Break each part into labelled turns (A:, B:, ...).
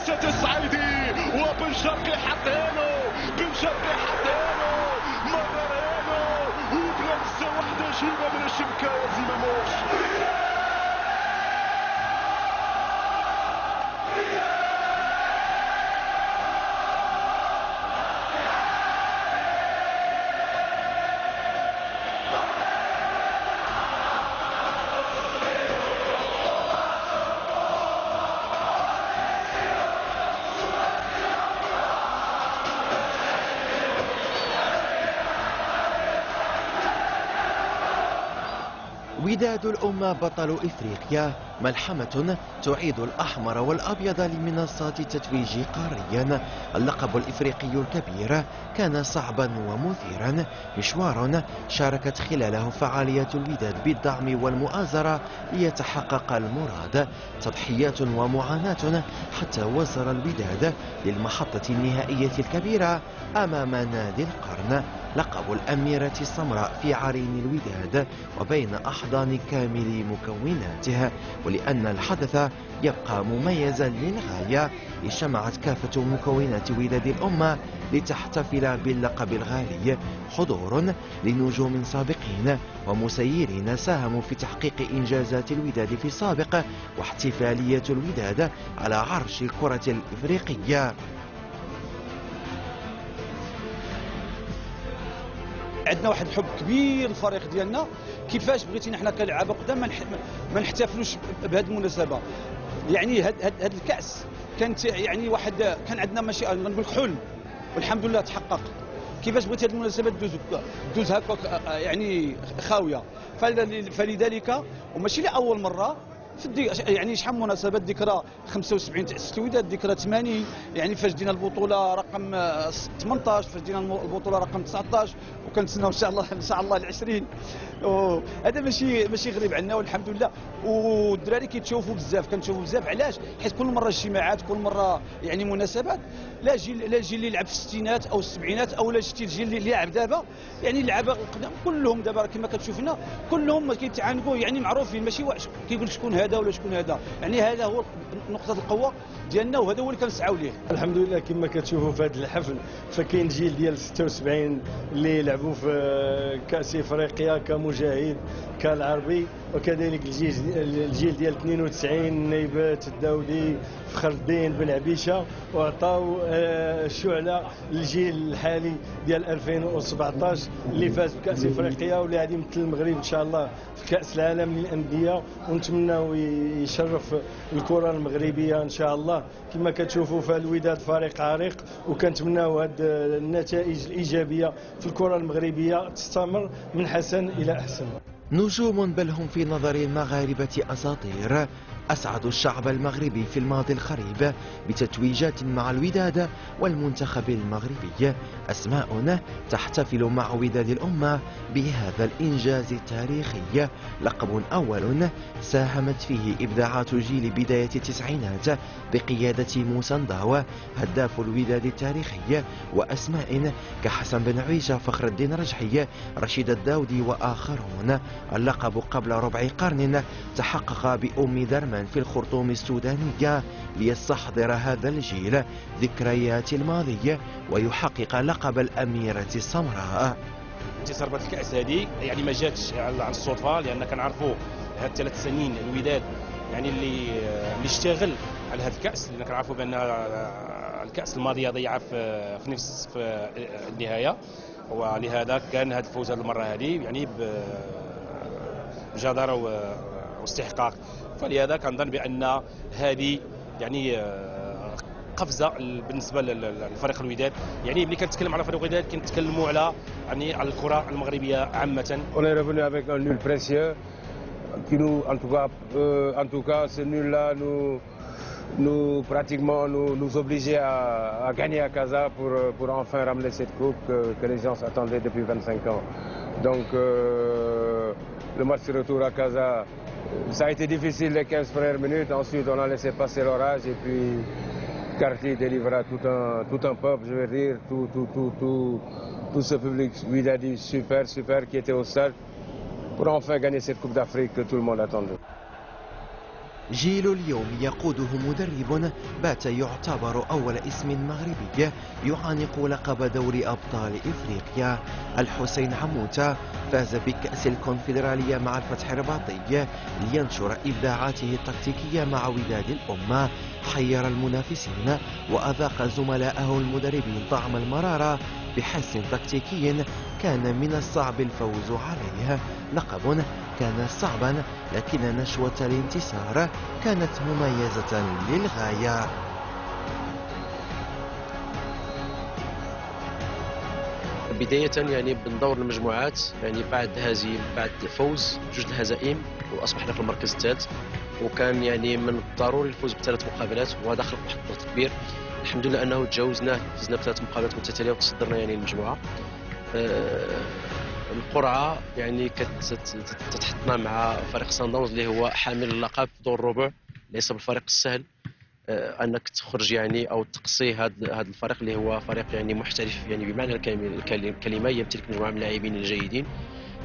A: مشات الصعيدي وبن شرقي حطينو، بن شرقي حطينو مررينو وبلمسه واحده شيبه من الشبكه يا زيماموش.
B: وداد الأمة بطل إفريقيا، ملحمة تعيد الأحمر والأبيض لمنصات التتويج قاريا. اللقب الإفريقي الكبير كان صعبا ومثيرا، مشوار شاركت خلاله فعالية الوداد بالدعم والمؤازرة ليتحقق المراد، تضحيات ومعاناة حتى وصل الوداد للمحطة النهائية الكبيرة أمام نادي القرن. لقب الأميرة السمراء في عرين الوداد وبين أحضان كامل مكوناته، ولأن الحدث يبقى مميزا للغاية، اجتمعت كافة مكونات وداد الأمة لتحتفل باللقب الغالي. حضور لنجوم سابقين ومسيرين ساهموا في تحقيق إنجازات الوداد في السابق، واحتفالية الوداد على عرش الكرة الإفريقية.
C: عندنا واحد الحب كبير للفريق ديالنا، كيفاش بغيتينا حنا كلاعب قدام ما نحتفلوش بهذه المناسبه. يعني هاد الكاس كانت يعني واحد كان عندنا ماشي نقول لك حلم، والحمد لله تحقق. كيفاش بغيتي هذه المناسبه دوز هكا يعني خاويه، فلذلك وماشي لاول مره يعني شحال من مناسبات، ذكرى 75 تأسيس الوداد، ذكرى 80 يعني فاش دينا البطوله رقم 18، فاش دينا البطوله رقم 19، وكنتسناو ان شاء الله ال20. هذا ماشي غريب عنا والحمد لله. والدراري كيتشوفوا بزاف، علاش؟ حيت كل مره اجتماعات، كل مره يعني مناسبات، لا الجيل اللي لعب في الستينات او السبعينات او لا شتي الجيل اللي لعب دابا، يعني اللعابه القدام كلهم دابا كما كتشوفنا كلهم كيتعانقوا، يعني معروفين، ماشي واحد كيقول شكون هذا ولا شكون هذا، يعني هذا هو نقطه القوه ديالنا وهذا هو اللي كنسعاو ليه.
D: الحمد لله كما كتشوفوا في هذا الحفل، فكاين جيل ديال 76 اللي لعبوا في كاس افريقيا كمجاهد كالعربي، وكذلك الجيل ديال 92 نيبات الداودي فخر الدين بن عبيشه، وعطاو الشعله للجيل الحالي ديال 2017 اللي فاز بكاس افريقيا، واللي غادي يمثل المغرب ان شاء الله في كاس العالم للانديه، ونتمناو يشرف الكره المغربيه ان شاء الله. كما كتشوفوا فالوداد فريق عريق، وكنتمناو هذه النتائج الايجابيه في الكره المغربيه تستمر من حسن الى احسن.
B: نجوم بل هم في نظر المغاربة أساطير، أسعدوا الشعب المغربي في الماضي القريب بتتويجات مع الوداد والمنتخب المغربي. أسماء تحتفل مع وداد الأمة بهذا الإنجاز التاريخي، لقب أول ساهمت فيه إبداعات جيل بداية التسعينات بقيادة موسى نداوة هداف الوداد التاريخي، وأسماء كحسن بن عيسى، فخر الدين رجحي، رشيد الداودي وآخرون. اللقب قبل ربع قرن تحقق بأم درمان في الخرطوم السودانية ليستحضر هذا الجيل ذكريات الماضية ويحقق لقب الأميرة السمراء.
E: انتصار بهذه الكأس هذه يعني ما جاتش عن الصدفة، لأن كنعرفوا هاد 3 سنين الوداد يعني اللي اشتغل على هذا الكأس، لأن كنعرفوا بأن الكأس الماضية ضيعها في نفس النهاية، ولهذا كان هذا الفوز هذه المرة هذه يعني بجدارة واستحقاق. فلهذا كنظن بأن هذه يعني قفزه بالنسبه للفريق الوداد. يعني ملي كنتكلم على فريق الوداد كنتكلموا على يعني على الكره المغربيه عامه.
F: On est revenu avec un nul précieux qui nous en tout cas ce nul là nous pratiquement nous obligeait à gagner à Casa pour enfin ramener cette coupe que les gens attendaient depuis 25 ans. Donc le match de retour à Casa, ça a été difficile les 15 premières minutes. Ensuite, on a laissé passer l'orage et puis Cartier délivra tout un peuple, je veux dire, tout ce public lui a dit super qui était au stade pour enfin gagner cette Coupe d'Afrique que tout le monde attendait.
B: جيل اليوم يقوده مدرب بات يعتبر أول اسم مغربي يعانق لقب دوري أبطال إفريقيا. الحسين عموتة فاز بكأس الكونفدرالية مع الفتح الرباطي لينشر إبداعاته التكتيكية مع وداد الأمة. حير المنافسين وأذاق زملائه المدربين طعم المرارة بحس تكتيكي كان من الصعب الفوز عليه. لقب كان صعبا لكن نشوة الانتصار كانت مميزة للغاية.
G: بداية يعني بندور المجموعات، يعني بعد فوز 2 هزائم واصبحنا في المركز الثالث، وكان يعني من الضروري الفوز ب3 مقابلات، وهذا خلق واحد الضغط كبير. الحمد لله انه تجاوزناه، فزنا ب3 مقابلات متتاليه وتصدرنا يعني المجموعه. القرعه يعني تتحطنا مع فريق صن داونز اللي هو حامل اللقب في دور الربع، ليس بالفريق السهل انك تخرج يعني او تقصي هذا الفريق اللي هو فريق يعني محترف يعني بمعنى الكلمه، يمتلك مجموعه من اللاعبين الجيدين.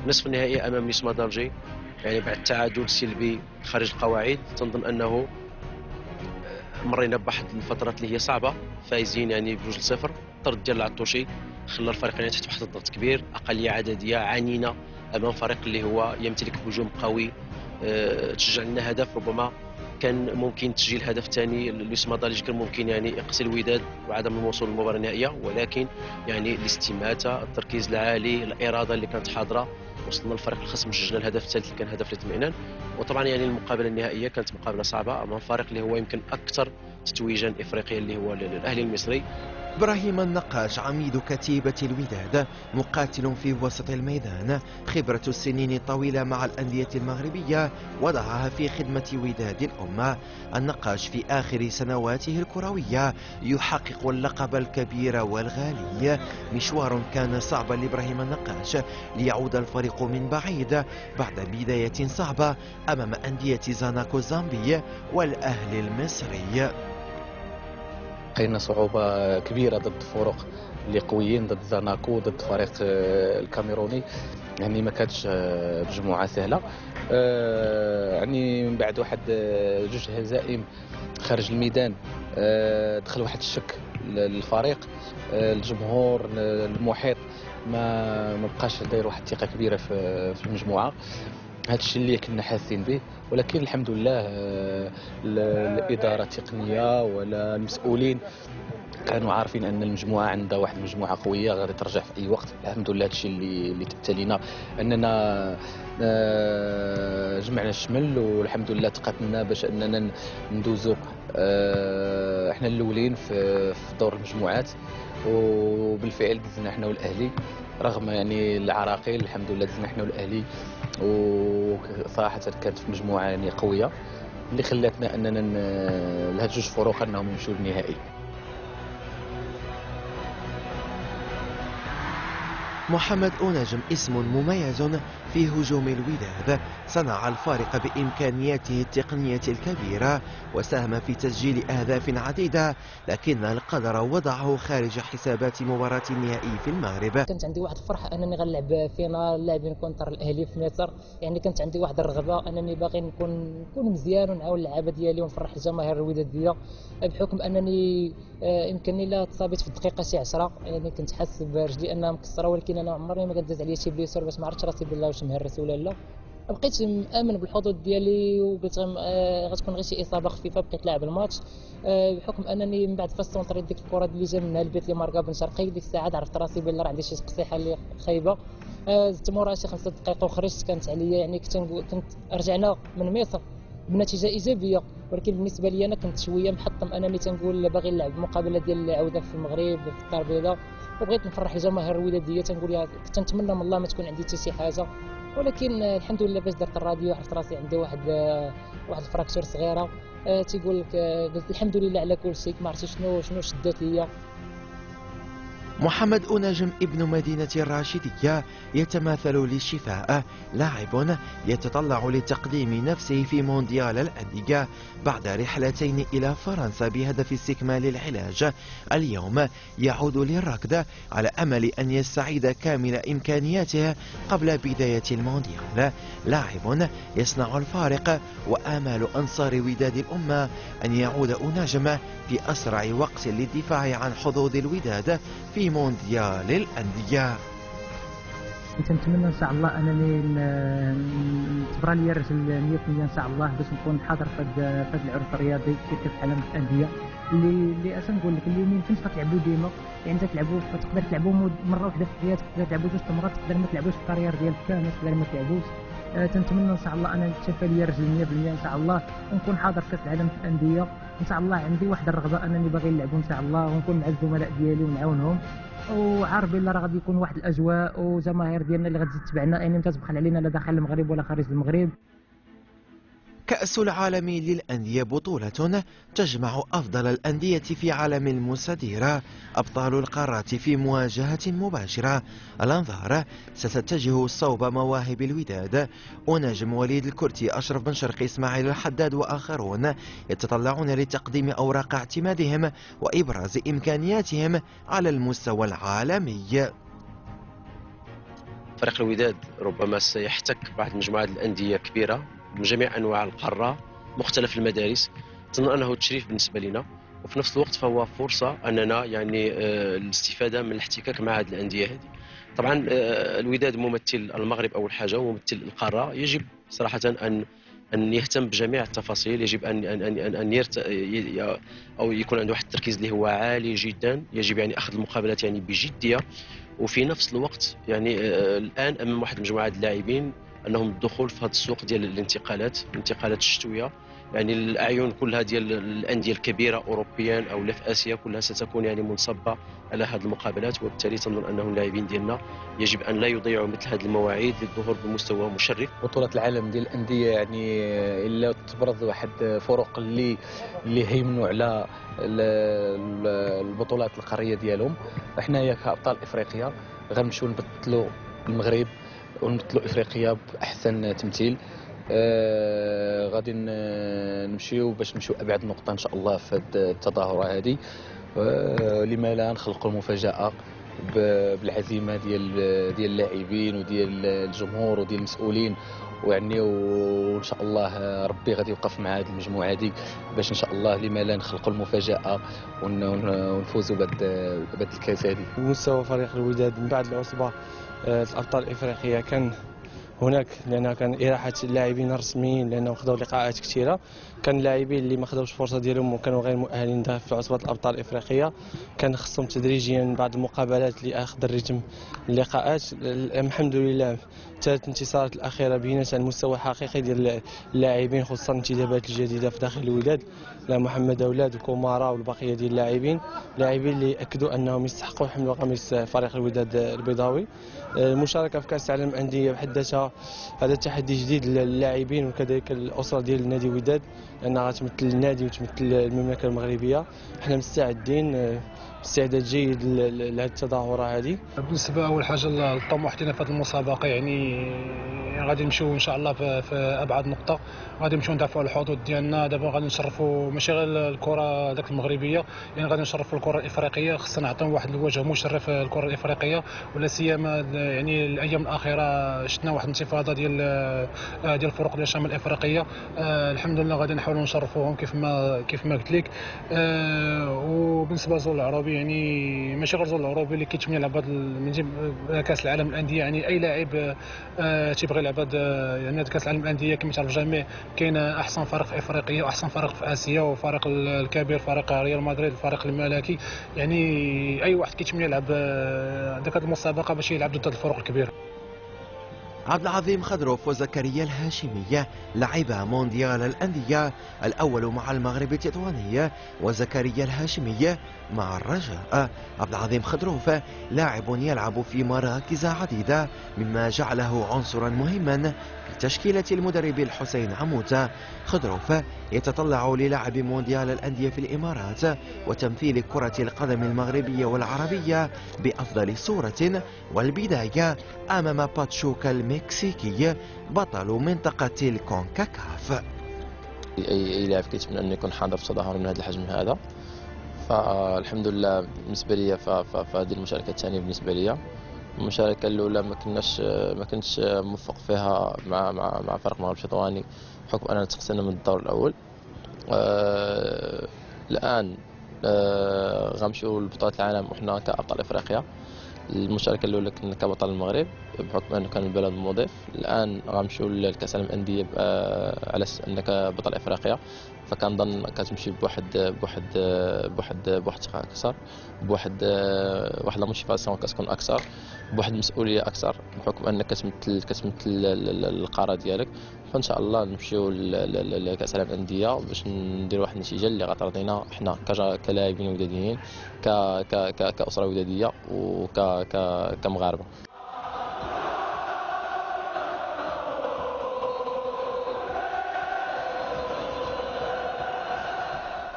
G: نصف النهائي امام نيس مادالجي يعني بعد تعادل سلبي خارج القواعد، تنظن انه مرينا بواحد الفترات اللي هي صعبه، فايزين يعني ب2-0. الطرد ديال العطوشي خلى الفريق يعني تحت واحد الضغط كبير، اقليه عدديه عانينا امام فريق اللي هو يمتلك هجوم قوي. تسجل لنا هدف، ربما كان ممكن تسجيل هدف ثاني لويس ماداليج، كان ممكن يعني يقصي الوداد وعدم الوصول للمباراه النهائيه، ولكن يعني الاستماته، التركيز العالي، الاراده اللي كانت حاضره، وصلنا للفريق الخصم سجلنا الهدف الثالث اللي كان هدف الاطمئنان. وطبعا يعني المقابله النهائيه كانت مقابله صعبه امام فريق اللي هو يمكن اكثر تتويجا افريقيا اللي هو الاهلي المصري.
B: إبراهيم النقاش عميد كتيبة الوداد مقاتل في وسط الميدان، خبرة السنين الطويلة مع الأندية المغربية وضعها في خدمة وداد الأمة. النقاش في آخر سنواته الكروية يحقق اللقب الكبير والغالي. مشوار كان صعبا لإبراهيم النقاش ليعود الفريق من بعيد بعد بداية صعبة أمام أندية زاناكو الزامبي والأهلي المصري.
H: لقينا صعوبة كبيرة ضد فرق اللي قويين، ضد زاناكو، ضد فريق الكاميروني، يعني ما كانتش مجموعة سهلة. يعني من بعد واحد 2 هزائم خارج الميدان دخل واحد الشك للفريق، الجمهور المحيط ما بقاش داير واحد الثقة كبيرة في المجموعة. هذا الشيء اللي كنا حاسين به، ولكن الحمد لله الإدارة التقنية ولا المسؤولين كانوا عارفين ان المجموعه عندها واحد المجموعه قويه غادي ترجع في اي وقت. الحمد لله هادشي اللي تبت لينا اننا جمعنا الشمل، والحمد لله تقاتلنا باش اننا ندوزو احنا الاولين في دور المجموعات، وبالفعل دزنا احنا والاهلي رغم يعني العراقيل. الحمد لله دزنا احنا والاهلي، وصراحه كانت في مجموعه يعني قويه اللي خلاتنا اننا لهاد 2 فروق انهم يمشوا للنهائي.
B: محمد أونجم اسم مميز في هجوم الوداد، صنع الفارق بإمكانياته التقنية الكبيرة وساهم في تسجيل أهداف عديدة، لكن القدر وضعه خارج حسابات مباراة النهائي في المغرب.
I: كانت عندي واحد الفرحة أنني غنلعب فينال لاعبين كونتر الأهلي في مصر، يعني كانت عندي واحد الرغبة أنني باغي نكون مزيان ونعاون اللعابة ديالي ونفرح الجماهير الودادية، بحكم أنني يمكنني لا تصابيت في الدقيقة شي 10، يعني كنت حاسس برجلي أنها مكسرة، ولكن أنا عمرني ما كداز عليا شي بليسور باش ما عرفتش راسي بالله واش مهرس ولا لا. بقيت مآمن بالحظوظ ديالي وقلت غتكون غير شي إصابة خفيفة، بقيت لاعب الماتش بحكم أنني من بعد فاست سونطريت ديك الكرة اللي جا منها البيت اللي ماركا بن شرقي، ديك الساعة عرفت راسي بلي راه عندي شي تقصيحة اللي خايبة. زدت موراها شي 5 دقائق وخرجت، كانت عليا يعني كنت رجعنا من مصر بنتيجة إيجابية، ولكن بالنسبة لي أنا كنت شوية محطم أنني تنقول باغي نلعب المقابلة ديال العودة في المغرب في الدار البيضاء، وبغيت نفرح الجماهير الودادية. تنقول كنت نتمنى من الله ما تكون عندي حتى شي حاجة، ولكن الحمد لله باش درت الراديو عرفت راسي عندي واحد الفراكشور صغيرة. تيقول لك قلت الحمد لله على كل شيء، ما عرفتش شنو شدات ليا.
B: محمد أنجم ابن مدينة الراشدية يتماثل للشفاء، لاعب يتطلع لتقديم نفسه في مونديال الأندية بعد رحلتين إلى فرنسا بهدف استكمال العلاج. اليوم يعود للركض على أمل أن يستعيد كامل إمكانياته قبل بداية المونديال. لاعب يصنع الفارق، وآمال أنصار وداد الأمة أن يعود أنجم في أسرع وقت للدفاع عن حظوظ الوداد في مونديال الأندية.
I: نتمنى ان شاء الله انني تبرى لي الرجل 100% ان شاء الله باش نكون حاضر في هذا العرض الرياضي في كاس العالم للانديه اللي اش نقول لك اللي ما يمكنش تلعبوا ديما، يعني تلعبوا تقدر تلعبوا مره واحده في حياتك، تقدر تلعبوا جوج مرات، تقدر ما تلعبوش في الكارير ديالك كامل، تقدر ما تلعبوش. تنتمنى ان شاء الله انا نتشافى لي الرجل 100% ان شاء الله ونكون حاضر في كاس العالم في الانديه ان شاء الله. عندي واحد الرغبه انني باغي نلعبوا ان شاء الله ونكون مع الزملاء ديالي ونعاونهم، وعارف بلي راه غادي يكون واحد الاجواء وجماهير ديالنا اللي غادي تتبعنا، يعني ما تبخل علينا لا داخل المغرب ولا خارج المغرب.
B: كأس العالم للأندية بطولة تجمع أفضل الأندية في عالم المستديرة، أبطال القارات في مواجهة مباشرة. الأنظار ستتجه صوب مواهب الوداد، أنجم وليد الكرتي، أشرف بن شرقي، إسماعيل الحداد وآخرون يتطلعون لتقديم أوراق اعتمادهم وإبراز إمكانياتهم على المستوى العالمي.
G: فريق الوداد ربما سيحتك بعد مجموعة الأندية كبيرة من جميع أنواع القارة، مختلف المدارس. أظن أنه تشريف بالنسبة لنا، وفي نفس الوقت فهو فرصة أننا يعني الاستفادة من الاحتكاك مع هذه الأندية هذه. طبعا الوداد ممثل المغرب أول حاجة وممثل القارة، يجب صراحة أن يهتم بجميع التفاصيل، يجب أن أو يكون عنده واحد التركيز اللي هو عالي جدا، يجب يعني أخذ المقابلات يعني بجدية، وفي نفس الوقت يعني الآن أمام واحد مجموعة اللاعبين انهم الدخول في هذا السوق ديال الانتقالات الشتويه، يعني الاعين كلها ديال الانديه الكبيره اوروبيا او لا في اسيا كلها ستكون يعني منصبه على هذه المقابلات، وبالتالي تنظن انه اللاعبين ديالنا يجب ان لا يضيعوا مثل هذه المواعيد للظهور بمستوى مشرف.
H: بطوله العالم ديال الانديه يعني الا تبرز واحد فروق اللي هيمنوا على البطولات القاريه ديالهم. حنايا كابطال افريقيا غنمشيو نبطلوا المغرب ونمثلوا افريقيا باحسن تمثيل. غادي نمشيو باش نمشيو ابعد نقطه ان شاء الله في التظاهره هذه. لما لا نخلقوا المفاجاه بالعزيمه ديال اللاعبين وديال الجمهور وديال المسؤولين، ويعني وان شاء الله ربي غادي يوقف مع هذه المجموعه هذه باش ان شاء الله لما لا نخلقوا المفاجاه ونفوزوا بهذا الكاس هذه.
D: مستوى فريق الوداد من بعد العصبه الابطال الافريقيه كان هناك، لان كان اراحه اللاعبين الرسميين لانه خذوا لقاءات كثيره، كان اللاعبين اللي ما خذوش الفرصه ديالهم وكانوا غير مؤهلين في عصبه الابطال الافريقيه كان خصهم تدريجيا بعض المقابلات لاخذ الريتم اللقاءات. الحمد لله 3 انتصارات الاخيره بينت عن مستوى حقيقي ديال اللاعبين، خصوصا الانتدابات الجديده في داخل الوداد، محمد اولاد وكومارا والبقيه ديال اللاعبين اللي اكدوا انهم يستحقوا حمل قميص فريق الوداد البيضاوي. المشاركه في كاس العالم للانديه بحد ذاتها هذا تحدي جديد للاعبين وكذلك الاسره ديال نادي الوداد، لانها غتمثل النادي وتمثل المملكه المغربيه. احنا مستعدين استعداد جيد لهذه التظاهره هذه.
J: بالنسبه اول حاجه للطموح ديالنا في هذه المسابقه، يعني غادي نمشيو ان شاء الله في ابعد نقطه، غادي نمشيو ندافعوا على الحظوظ ديالنا. دابا غادي نشرفوا ماشي غير الكره ذاك المغربيه، يعني غادي نشرفوا الكره الافريقيه، خصنا نعطيو واحد الوجه مشرف الكره الافريقيه، ولا سيما يعني الايام الاخيره شفنا واحد الانتفاضه ديال الفرق ديال الشمال الافريقيه. الحمد لله غادي نحاولوا نشرفوهم كيف ما قلت لك. وبالنسبه للزول العربي، يعني ماشي غير الزول العربي اللي كيتمنى يلعب هذا كاس العالم للانديه، يعني اي لاعب تيبغي يلعب يعني كاس العالم للانديه. كما تعرف الجميع كاين احسن فريق في افريقيا واحسن فريق في اسيا، وفريق الكبير فريق ريال مدريد الفريق الملكي، يعني اي واحد كيتمنى يلعب هذيك المسابقه باش يلعب ضد الفرق الكبيره.
B: عبد العظيم خضروف وزكريا الهاشمي لعبا مونديال الأندية الأول مع المغرب التطواني وزكريا الهاشمي مع الرجاء. عبد العظيم خضروف لاعب يلعب في مراكز عديدة مما جعله عنصرا مهما في تشكيلة المدرب الحسين عموتة. خضروف يتطلع للعب مونديال الأندية في الإمارات وتمثيل كرة القدم المغربية والعربية بأفضل صورة، والبداية أمام باتشوكا المكسيكي بطل منطقة الكونكاكاف.
H: أي لاعب كيتمنى أن يكون حاضر في تظاهر من هذا الحجم هذا، فالحمد لله بالنسبة لي فهذه المشاركة الثانية بالنسبة لي. المشاركة الأولى ما كنتش موفق فيها مع فريق المغرب التطواني بحكم أننا تخسرنا من الدور الأول. الآن غنمشيو لبطولة العالم وحنا كأبطال إفريقيا. المشاركة الأولى كنا كبطل المغرب بحكم أنه كان البلد المضيف. الآن غنمشيو لكأس العالم للأندية على أساس أنك بطل إفريقيا، فكنظن كتمشي بواحد ثقة أكثر، واحد لا موتيفاسيون كتكون أكثر، بواحد المسؤولية أكثر بحكم أنك كتمثل القارة ديالك. فإن شاء الله نمشيو لكأس العالم للأندية باش نديرو واحد النتيجة اللي غترضينا حنا كلاعبين وداديين كأسرة ودادية كمغاربة.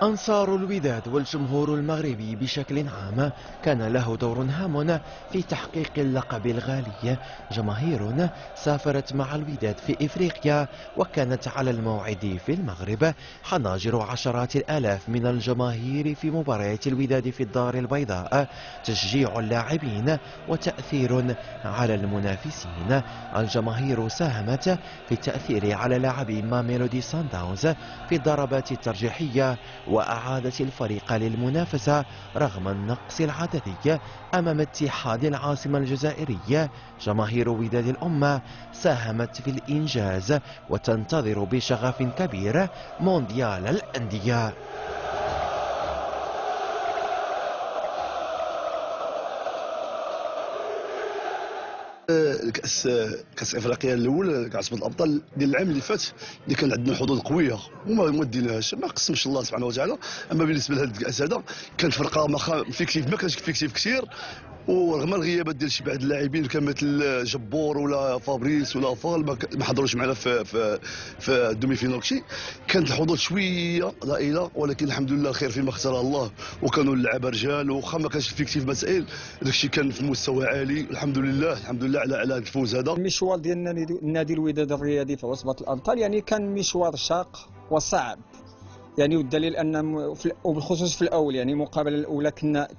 B: أنصار الوداد والجمهور المغربي بشكل عام كان له دور هام في تحقيق اللقب الغالي. جماهير سافرت مع الوداد في إفريقيا وكانت على الموعد في المغرب. حناجر عشرات الآلاف من الجماهير في مباريات الوداد في الدار البيضاء، تشجيع اللاعبين وتأثير على المنافسين. الجماهير ساهمت في التأثير على لاعبي ميلودي سانداونز في الضربات الترجيحية وأعادت الفريق للمنافسة رغم النقص العددي أمام اتحاد العاصمة الجزائرية. جماهير وداد الأمة ساهمت في الإنجاز وتنتظر بشغف كبير مونديال الأندية.
K: كاس افريقيا الاول كعصبة الابطال ديال العام اللي فات اللي كان عندنا حظوظ قويه وما ديناهاش، ما قسمش الله سبحانه وتعالى. اما بالنسبه لهذا الكاس هذا كانت فرقه ما فيكتيف، ما كانش فيكتيف كثير، ورغم الغيابات ديال شي بعض اللاعبين كمثل جبور ولا فابريس ولا فال ما حضروش معنا في الدومي فينال شي، كانت الحظوظ شويه ضئيله، ولكن الحمد لله خير فيما اختار الله، وكانوا اللعابه رجال وخا ما كانش فيكتيف مسائل، داكشي كان في مستوى عالي. الحمد لله على الفوز هذا.
L: المشوار ديال النادي الوداد الرياضي في عصبة الابطال يعني كان مشوار شاق وصعب يعني، والدليل ان وبالخصوص في الاول يعني المقابله الاولى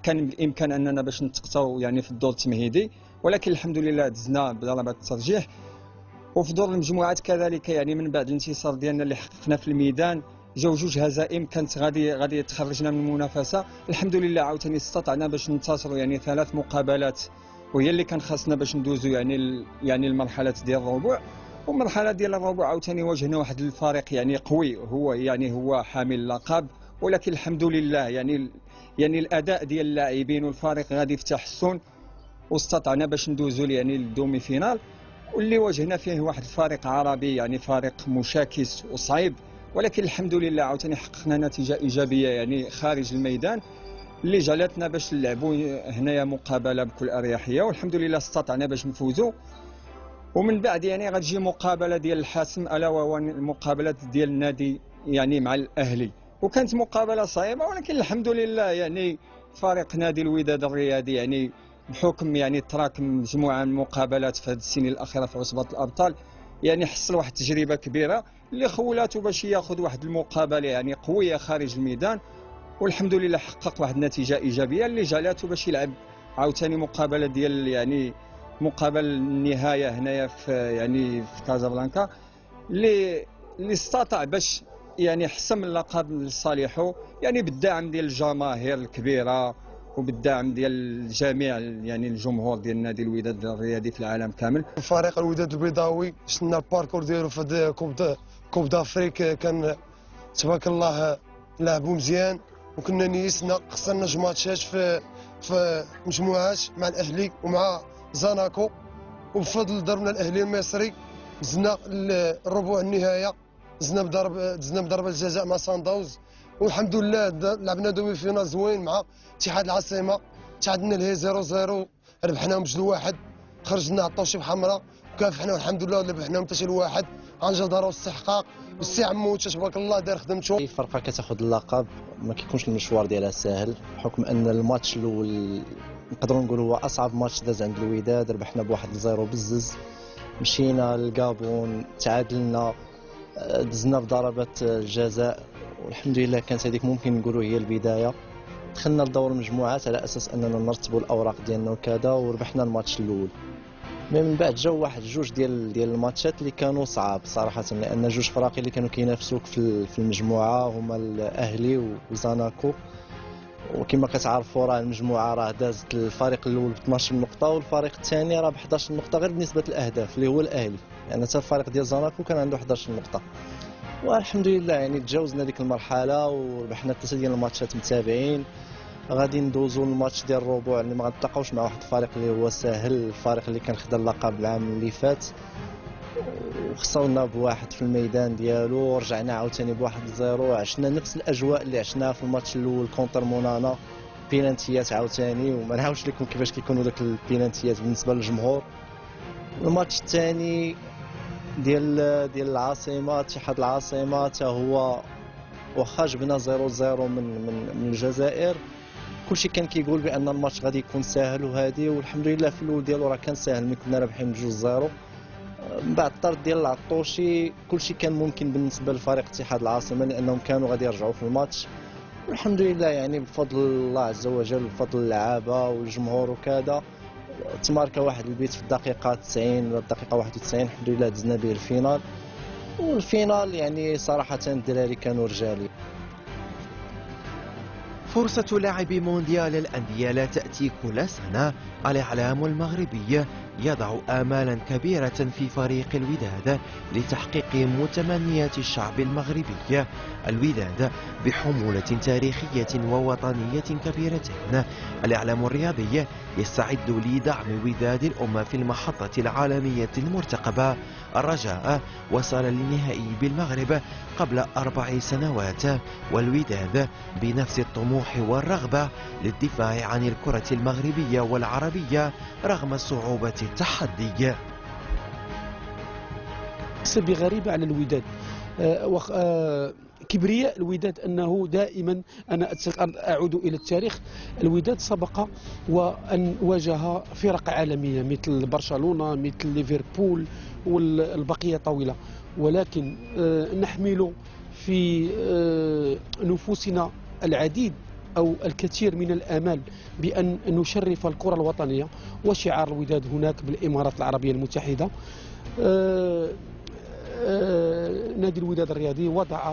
L: كان بالامكان اننا باش نتقطعوا يعني في الدور التمهيدي، ولكن الحمد لله دزنا بضربات الترجيح. وفي دور المجموعات كذلك يعني من بعد الانتصار ديالنا اللي حققنا في الميدان جوج هزائم كانت غادي تخرجنا من المنافسه. الحمد لله عاوتاني استطعنا باش ننتصروا يعني 3 مقابلات، وهي اللي كان خاصنا باش ندوزوا يعني المرحله ديال الربع. والمرحله ديال الربع عاوتاني واجهنا واحد الفريق يعني قوي، هو حامل اللقب، ولكن الحمد لله يعني الاداء ديال اللاعبين والفريق غادي في تحسن، واستطعنا باش ندوزوا يعني للدومي فينال، واللي واجهنا فيه واحد الفريق عربي يعني فريق مشاكس وصعيب، ولكن الحمد لله عاوتاني حققنا نتيجه ايجابيه يعني خارج الميدان اللي جعلتنا باش نلعبوا هنايا مقابله بكل اريحيه، والحمد لله استطعنا باش نفوزوا. ومن بعد يعني غتجي مقابله ديال الحاسم، الا وهو المقابله ديال النادي يعني مع الاهلي، وكانت مقابله صعيبه، ولكن الحمد لله يعني فريق نادي الوداد الرياضي يعني بحكم يعني تراكم مجموعه من المقابلات في هذه السنين الاخيره في عصبه الابطال يعني حصل واحد التجربه كبيره اللي خولاتو باش ياخذ واحد المقابله يعني قويه خارج الميدان، والحمد لله حقق واحد النتيجه ايجابيه اللي جعلته باش يلعب عاوتاني مقابله ديال يعني مقابل النهايه هنايا في كازابلانكا اللي استطاع باش يعني حسم اللقب لصالحه يعني بالدعم ديال الجماهير الكبيره وبالدعم ديال جميع يعني الجمهور ديال نادي الوداد الرياضي في العالم كامل.
M: فريق الوداد البيضاوي شفنا الباركور ديالو في كوب دافريك كان تبارك الله لعبوا مزيان، وكنا نيسنا خسرنا جوج ماتشات في مجموعات مع الاهلي ومع زاناكو، وبفضل ضربنا الاهلي المصري دزنا الربع النهايه، دزنا بضربه الجزاء مع سان داونز، والحمد لله لعبنا دومي فينال زوين مع اتحاد العاصمه، تعادلنا لهي 0-0 ربحناهم ب1، خرجنا على الطوشي بحمراء وكافحنا والحمد لله ربحناهم حتى شي لواحد عن جدارة واستحقاق. والسي عمو تبارك الله دار خدمته.
N: اي فرقه كتاخذ اللقب ما كيكونش المشوار ديالها ساهل، بحكم ان الماتش الاول نقدروا نقولوا هو اصعب ماتش داز عند الوداد، ربحنا ب1-0 بزز، مشينا للكابون تعادلنا، دزنا بضربات الجزاء، والحمد لله كانت هذيك ممكن نقولوا هي البدايه. دخلنا لدور المجموعات على اساس اننا نرتبوا الاوراق ديالنا وكذا، وربحنا الماتش الاول. من بعد جاو واحد جوج ديال الماتشات اللي كانوا صعاب صراحه، لان جوج فراقي اللي كانوا كينافسوك في المجموعه هما الاهلي وزاناكو، وكما كتعرفوا راه المجموعه راه دازت الفريق الاول ب 12 نقطه والفريق الثاني راه ب 11 نقطه غير بالنسبه للاهداف اللي هو الاهلي، يعني حتى الفريق ديال زاناكو كان عنده 11 نقطه. والحمد لله يعني تجاوزنا ديك المرحله وربحنا 3 ديال الماتشات متابعين. غادي ندوزو الماتش ديال الربع اللي ما غنتلاقاوش مع واحد الفريق اللي هو ساهل، الفريق اللي كان خدا اللقب العام اللي فات، وخسرنا بواحد في الميدان ديالو، ورجعنا عاوتاني ب1-0، عشنا نفس الاجواء اللي عشناها في الماتش الاول كونتر مونانا، بينانتيات عاوتاني، وما نعاودش لكم كيفاش كيكونوا داك البينانتيات بالنسبه للجمهور. الماتش الثاني ديال العاصمه، اتحاد العاصمه، حتى هو واخا جبنا 0-0 من الجزائر، كلشي كان كيقول بان الماتش غادي يكون ساهل وهادي، والحمد لله في الاول ديالو راه كان ساهل، ملي كنا رابحين ب2-0. من بعد الطرد ديال العطوشي كلشي كان ممكن بالنسبه لفريق اتحاد العاصمه، لانهم كانوا غادي يرجعوا في الماتش، والحمد لله يعني بفضل الله عز وجل وبفضل اللعابه والجمهور وكذا، تماركا واحد البيت في الدقيقه 90 ولا الدقيقه 91، الحمد لله دزنا به الفينال. والفينال يعني صراحه الدراري كانوا رجالي.
B: فرصة لاعب مونديال الأندية لا تأتي كل سنة. الإعلام المغربي يضع آمالا كبيرة في فريق الوداد لتحقيق متمنيات الشعب المغربي. الوداد بحمولة تاريخية ووطنية كبيرة. الإعلام الرياضي يستعد لدعم وداد الأمة في المحطة العالمية المرتقبة. الرجاء وصل للنهائي بالمغرب قبل 4 سنوات، والوداد بنفس الطموح والرغبة للدفاع عن الكرة المغربية والعربية رغم صعوبة التحدي.
O: بغريبة على الوداد، كبرياء الوداد أنه دائما، أنا أعود إلى التاريخ، الوداد سبق وأن واجه فرق عالمية مثل برشلونة مثل ليفربول والبقية طويلة، ولكن نحمل في نفوسنا العديد أو الكثير من الآمال بأن نشرف الكرة الوطنية، وشعار الوداد هناك بالإمارات العربية المتحدة. نادي الوداد الرياضي وضع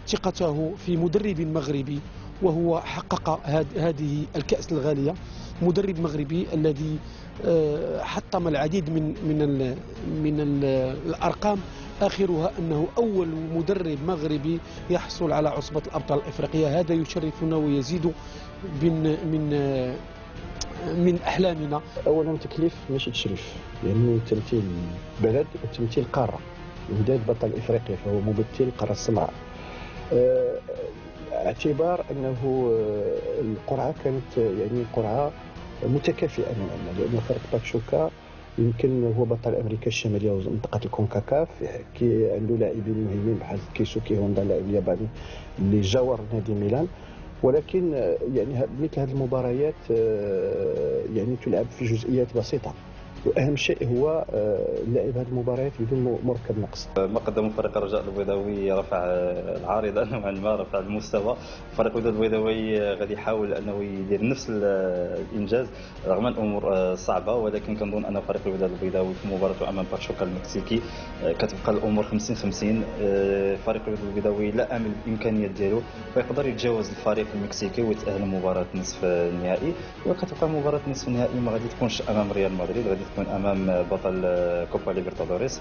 O: ثقته في مدرب مغربي، وهو حقق هذه الكأس الغالية، مدرب مغربي الذي حطم العديد من الأرقام، آخرها أنه أول مدرب مغربي يحصل على عصبة الأبطال الإفريقية. هذا يشرفنا ويزيد من أحلامنا.
P: أولا تكليف ماشي تشريف، يعني تمثيل بلد وتمثيل قارة. الوداد بطل إفريقيا فهو ممثل القارة السمراء. اعتبار أنه القرعة كانت يعني قرعة متكافئة نوعا، لأن فريق باكشوكا يمكن هو بطل امريكا الشماليه ومنطقه الكونكاكاف، كي عنده لاعبين مهمين بحال كيسوكي هوندا اللاعب الياباني اللي جاور نادي ميلان، ولكن يعني مثل هذه المباريات يعني تلعب في جزئيات بسيطه، واهم شيء هو لعب هذه المباريات بدون مركب نقص.
Q: ما قدمه فريق الرجاء البيضاوي رفع العارضه نوعا ما، رفع المستوى. فريق الوداد البيضاوي غادي يحاول انه يدير نفس الانجاز رغم الامور صعبه، ولكن كنظن ان فريق الوداد البيضاوي في مباراته امام باتشوكا المكسيكي كتبقى الامور 50-50. فريق الوداد البيضاوي لا امل بالامكانيات ديالو فيقدر يتجاوز الفريق المكسيكي ويتاهل لمباراه نصف النهائي، وكتبقى مباراه نصف النهائي ما غادي تكونش امام ريال مدريد، غادي تكون امام بطل كوبا ليبرتادوريس.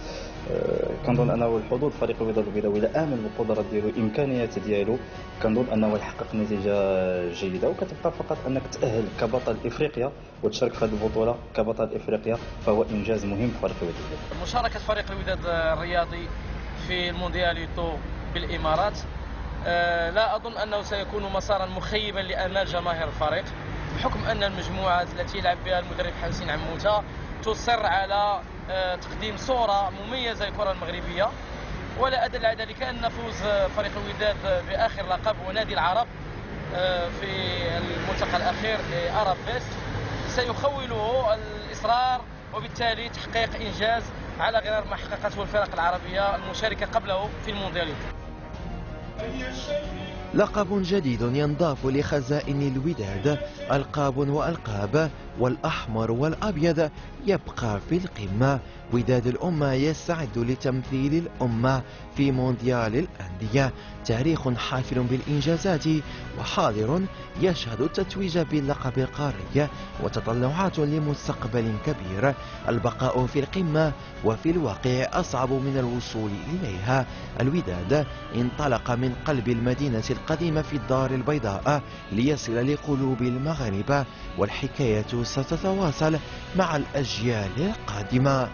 Q: كنظن انه الحظوظ فريق الوداد البيضاوي لا امن بالقدرات ديالو الامكانيات ديالو، كنظن انه يحقق نتيجه جيده، وكتبقى فقط انك تاهل كبطل افريقيا وتشارك في هذه البطوله كبطل افريقيا، فهو انجاز مهم في فريق الوداد.
R: مشاركه فريق الوداد الرياضي في الموندياليتو بالامارات لا اظن انه سيكون مسارا مخيبا لامال جماهير الفريق، بحكم ان المجموعات التي يلعب بها المدرب حسين عموته تصر على تقديم صوره مميزه للكره المغربيه، ولا ادل على ذلك ان فوز فريق الوداد باخر لقب ونادي العرب في الملتقى الاخير لارب فيست سيخوله الاصرار وبالتالي تحقيق انجاز على غرار ما حققته الفرق العربيه المشاركه قبله في المونديال.
B: لقب جديد ينضاف لخزائن الوداد، ألقاب وألقاب، والأحمر والأبيض يبقى في القمة. وداد الأمة يستعد لتمثيل الأمة في مونديال الأندية، تاريخ حافل بالإنجازات وحاضر يشهد التتويج باللقب القاري وتطلعات لمستقبل كبير. البقاء في القمة وفي الواقع أصعب من الوصول إليها. الوداد انطلق من قلب المدينة القديمة في الدار البيضاء ليصل لقلوب المغاربة، والحكاية ستتواصل مع الأجيال القادمة.